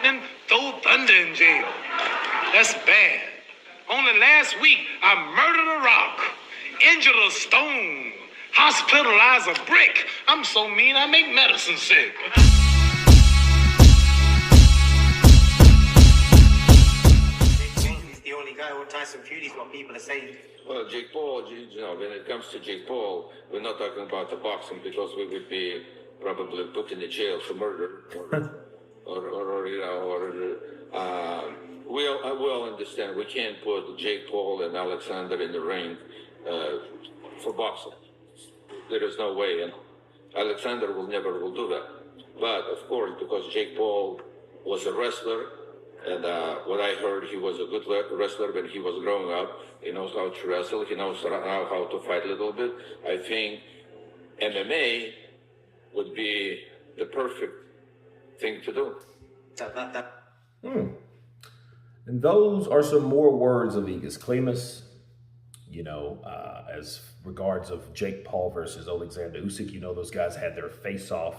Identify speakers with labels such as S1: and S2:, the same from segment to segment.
S1: lightning, throw thunder in jail. That's bad. Only last week, I murdered a rock, injured a stone, hospitalized a brick. I'm so mean, I make medicine sick.
S2: He's the only guy who Tyson Fury is what people are saying.
S3: Well, Jake Paul, when it comes to Jake Paul, we're not talking about the boxing because we would be probably put in the jail for murder I will understand we can't put Jake Paul and Alexander in the ring for boxing. There is no way, and Alexander will do that. But of course, because Jake Paul was a wrestler, and what I heard, he was a good wrestler when he was growing up. He knows how to wrestle. He knows how to fight a little bit. I think MMA would be the perfect thing to do.
S4: And those are some more words of Egis Klimas, as regards of Jake Paul versus Alexander Usyk. Those guys had their face-off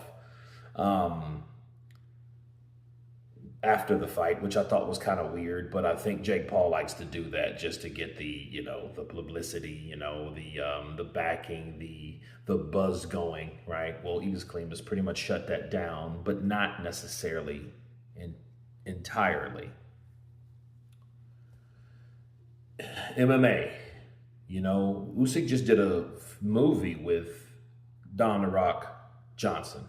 S4: after the fight, which I thought was kind of weird, but I think Jake Paul likes to do that just to get the, the publicity, the backing, the buzz going, right? Well, Egis Klimas pretty much shut that down, but not necessarily entirely. MMA, Usyk just did a movie with Don the Rock Johnson,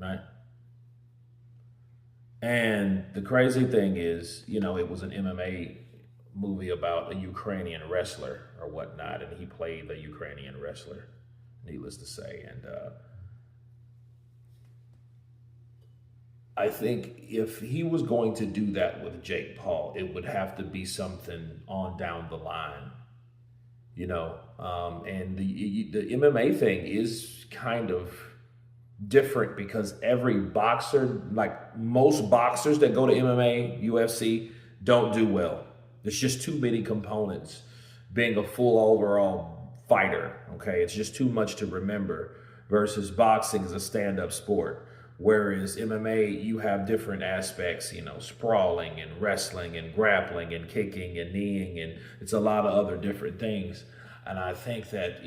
S4: right? And the crazy thing is, it was an MMA movie about a Ukrainian wrestler or whatnot, and he played the Ukrainian wrestler, needless to say. And I think if he was going to do that with Jake Paul, it would have to be something on down the line, and the MMA thing is kind of different because every boxer, like most boxers that go to MMA, UFC, don't do well. There's just too many components being a full overall fighter, okay? It's just too much to remember versus boxing is a stand-up sport. Whereas MMA, you have different aspects, sprawling and wrestling and grappling and kicking and kneeing, and it's a lot of other different things. And I think that,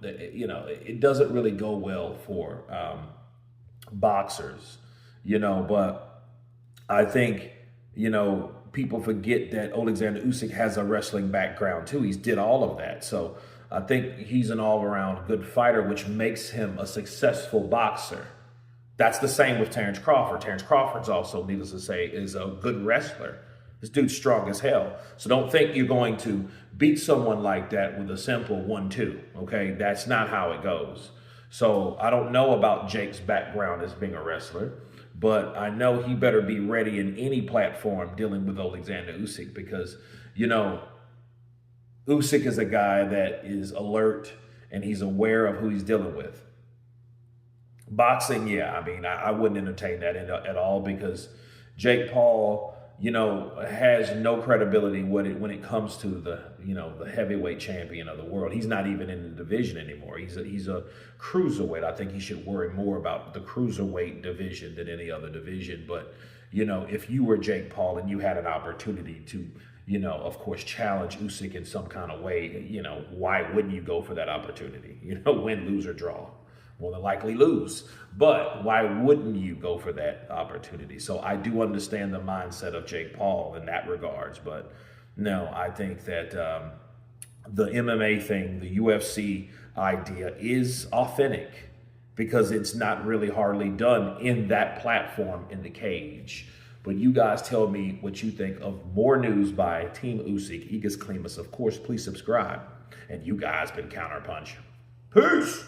S4: it doesn't really go well for boxers, but I think, people forget that Alexander Usyk has a wrestling background too. He's did all of that. So I think he's an all-around good fighter, which makes him a successful boxer. That's the same with Terrence Crawford. Terrence Crawford's also, needless to say, is a good wrestler. This dude's strong as hell. So don't think you're going to beat someone like that with a simple 1-2, okay? That's not how it goes. So I don't know about Jake's background as being a wrestler, but I know he better be ready in any platform dealing with Alexander Usyk because, Usyk is a guy that is alert and he's aware of who he's dealing with. Boxing, yeah, I wouldn't entertain that at all because Jake Paul, has no credibility when it comes to the heavyweight champion of the world. He's not even in the division anymore. He's a cruiserweight. I think he should worry more about the cruiserweight division than any other division. But, if you were Jake Paul and you had an opportunity to, of course, challenge Usyk in some kind of way, why wouldn't you go for that opportunity? Win, lose, or draw. More than likely lose. But why wouldn't you go for that opportunity? So I do understand the mindset of Jake Paul in that regards. But no, I think that the MMA thing, the UFC idea is authentic because it's not really hardly done in that platform in the cage. But you guys tell me what you think of more news by Team Usyk, Egis Klimas. Of course, please subscribe. And you guys been Counterpunch. Peace!